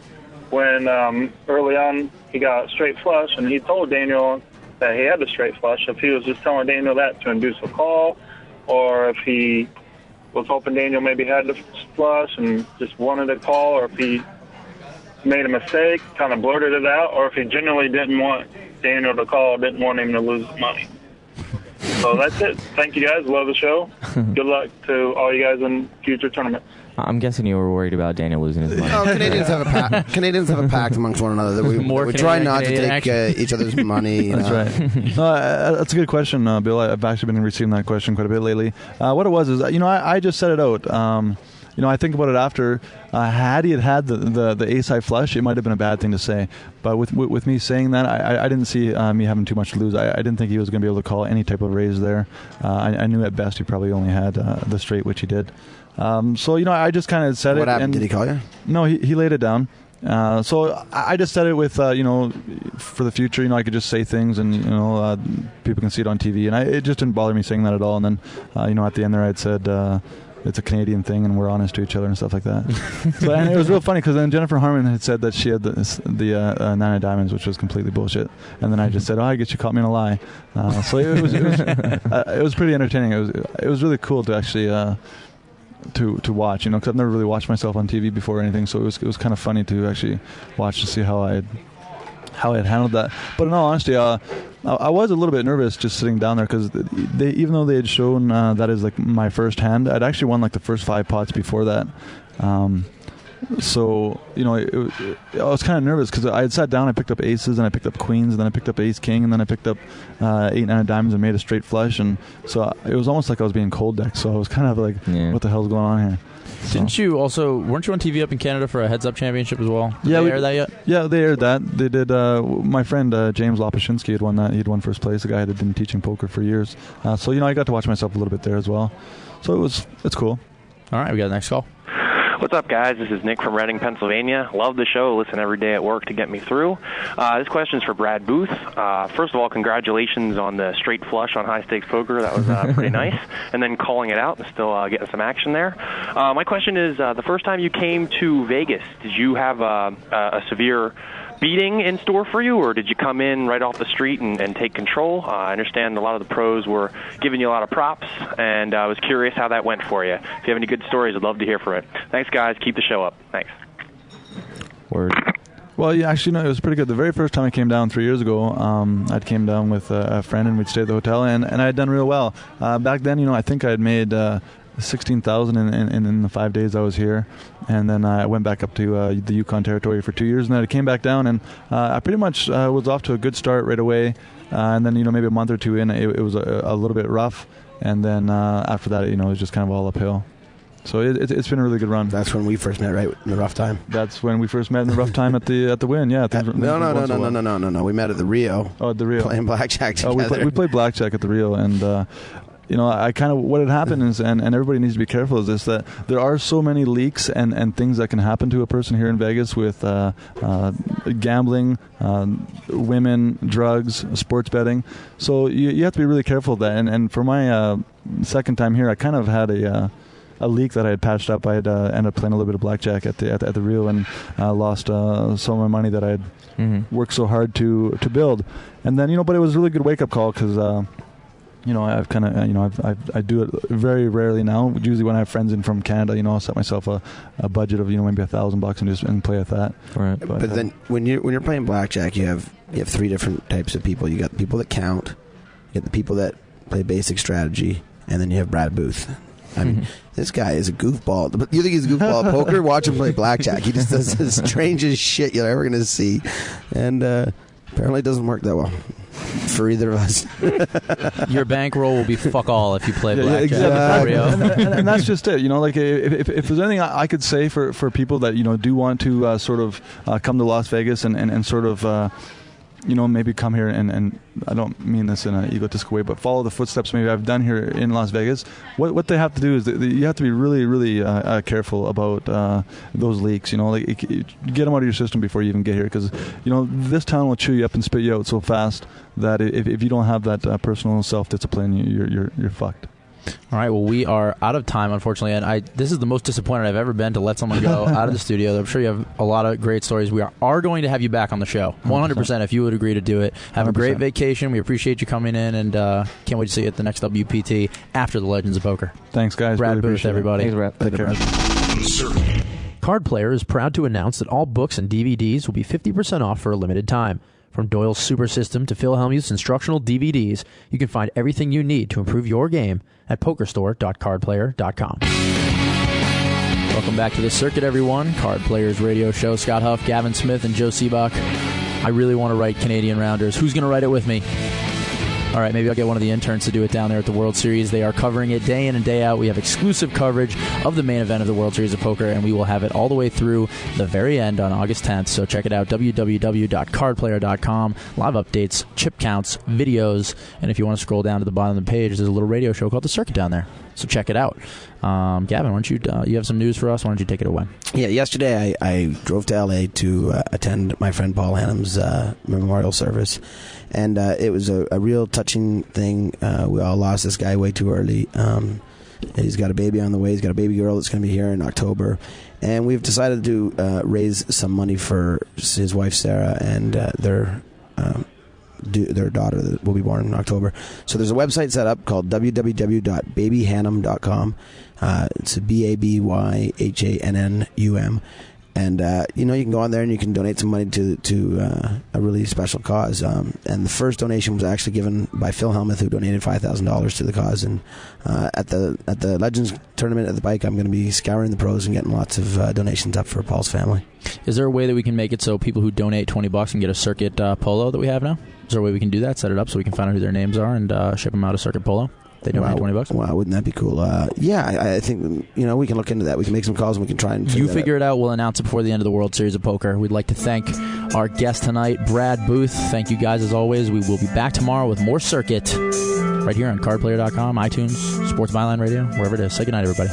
when early on he got straight flush, and he told Daniel that he had the straight flush, if he was just telling Daniel that to induce a call, or if he was hoping Daniel maybe had the flush and just wanted a call, or if he made a mistake, kind of blurted it out, or if he genuinely didn't want Daniel to call, didn't want him to lose money. So that's it. Thank you guys. Love the show. Good luck to all you guys in future tournaments. I'm guessing you were worried about Daniel losing his money. No, Canadians have a pact. Canadians have a pact amongst one another that we try not to take each other's money. That's right. That's a good question, Bill. I've actually been receiving that question quite a bit lately. What it was is, I just set it out. I think about it after. Had he had the ace-high flush, it might have been a bad thing to say. But with me saying that, I didn't see me having too much to lose. I didn't think he was going to be able to call any type of raise there. I knew at best he probably only had the straight, which he did. I just kind of said it. What happened? Did he call you? No, he laid it down. So I just said it with, for the future, I could just say things and, people can see it on TV. And it just didn't bother me saying that at all. And then, at the end there I'd said, it's a Canadian thing and we're honest to each other and stuff like that. And it was real funny because then Jennifer Harmon had said that she had the 9 of diamonds, which was completely bullshit. And then I just said, I guess you caught me in a lie. So it was pretty entertaining. It was really cool to actually to watch, because I've never really watched myself on TV before or anything, so it was kind of funny to actually watch to see how I had handled that. But in all honesty, I was a little bit nervous just sitting down there because even though they had shown that is like my first hand, I'd actually won like the first 5 pots before that. So, I was kind of nervous because I had sat down, I picked up aces, and I picked up queens, and then I picked up ace-king, and then I picked up 8, 9 of diamonds and made a straight flush. And so it was almost like I was being cold decked. So I was kind of like, what the hell's going on here? Weren't you on TV up in Canada for a heads-up championship as well? Did they air that yet? Yeah, they aired that. They did. My friend James Lopashinsky had won that. He'd won first place. The guy had been teaching poker for years. So, I got to watch myself a little bit there as well. So it's cool. All right, we got the next call. What's up, guys? This is Nick from Reading, Pennsylvania. Love the show. Listen every day at work to get me through. This question is for Brad Booth. First of all, congratulations on the straight flush on high-stakes poker. That was pretty nice. And then calling it out and still getting some action there. My question is, the first time you came to Vegas, did you have a severe beating in store for you, or did you come in right off the street and take control? I understand a lot of the pros were giving you a lot of props, and I was curious how that went for you. If you have any good stories, I'd love to hear from it. Thanks, guys. Keep the show up. Thanks. Word. Well, yeah, actually, no, it was pretty good. The very first time I came down 3 years ago, I came down with a friend, and we'd stayed at the hotel, and I had done real well. Back then, I think I had made $16,000 in the 5 days I was here, and then I went back up to the Yukon Territory for 2 years, and then I came back down, and I pretty much was off to a good start right away, and then maybe a month or two in, it was a little bit rough, and then after that, it was just kind of all uphill. So it's been a really good run. That's when we first met, right? In the rough time. That's when we first met in the rough time at the win. Yeah. No. We met at the Rio. Oh, at the Rio. Playing blackjack together. We played blackjack at the Rio, and I kind of, what had happened is, and everybody needs to be careful, is this, that there are so many leaks and things that can happen to a person here in Vegas with gambling, women, drugs, sports betting. So you have to be really careful of that. And for my second time here, I kind of had a leak that I had patched up. I had ended up playing a little bit of blackjack at the Rio and lost some of my money that I had worked so hard to build. And then, but it was a really good wake-up call because I've kind of, I do it very rarely now. Usually when I have friends in from Canada, I'll set myself a budget of, maybe $1,000 and play at that. Right. But then when you're playing blackjack, you have 3 different types of people. You got the people that count, you got the people that play basic strategy, and then you have Brad Booth. I mean, this guy is a goofball. You think he's a goofball at poker? Watch him play blackjack. He just does the strangest shit you're ever going to see. And apparently it doesn't work that well for either of us. Your bankroll will be fuck all if you play blackjack. Exactly. And that's just it. Like if there's anything I could say for people that do want to sort of come to Las Vegas and sort of maybe come here and I don't mean this in an egotistical way, but follow the footsteps maybe I've done here in Las Vegas. What they have to do is you have to be really, really careful about those leaks. Like get them out of your system before you even get here, because this town will chew you up and spit you out so fast that if you don't have that personal self-discipline, you're fucked. All right, well, we are out of time, unfortunately, and this is the most disappointed I've ever been to let someone go out of the studio. I'm sure you have a lot of great stories. We are going to have you back on the show, 100%, if you would agree to do it. Have 100%. A great vacation. We appreciate you coming in, and can't wait to see you at the next WPT after the Legends of Poker. Thanks, guys. Brad really Booth, everybody. Thanks, Brad. Take care. Card Player is proud to announce that all books and DVDs will be 50% off for a limited time. From Doyle's Super System to Phil Hellmuth's instructional DVDs, you can find everything you need to improve your game at pokerstore.cardplayer.com. Welcome back to the circuit, everyone. Card Players Radio Show. Scott Huff, Gavin Smith, and Joe Sebok. I really want to write Canadian Rounders. Who's going to write it with me? All right, maybe I'll get one of the interns to do it down there at the World Series. They are covering it day in and day out. We have exclusive coverage of the main event of the World Series of Poker, and we will have it all the way through the very end on August 10th. So check it out, www.cardplayer.com. Live updates, chip counts, videos, and if you want to scroll down to the bottom of the page, there's a little radio show called The Circuit down there. So check it out. Gavin, why don't you have some news for us? Why don't you take it away? Yeah, yesterday I drove to L.A. to attend my friend Paul Hannum's memorial service, and it was a real touching thing. We all lost this guy way too early. He's got a baby on the way. He's got a baby girl that's going to be here in October, and we've decided to raise some money for his wife Sarah and their daughter that will be born in October. So there's a website set up called www.babyhannum.com. It's BABYHANNUM. And, you can go on there and you can donate some money to a really special cause. And the first donation was actually given by Phil Hellmuth, who donated $5,000 to the cause. And at the Legends tournament at the Bike, I'm going to be scouring the pros and getting lots of donations up for Paul's family. Is there a way that we can make it so people who donate $20 can get a Circuit polo that we have now? Is there a way we can do that, set it up so we can find out who their names are and ship them out a Circuit polo? They donate $20. Wow, wouldn't that be cool? I think we can look into that. We can make some calls and we can try and figure it out. We'll announce it before the end of the World Series of Poker. We'd like to thank our guest tonight, Brad Booth. Thank you guys as always. We will be back tomorrow with more Circuit right here on cardplayer.com, iTunes, Sports Byline Radio, wherever it is. Say goodnight, everybody.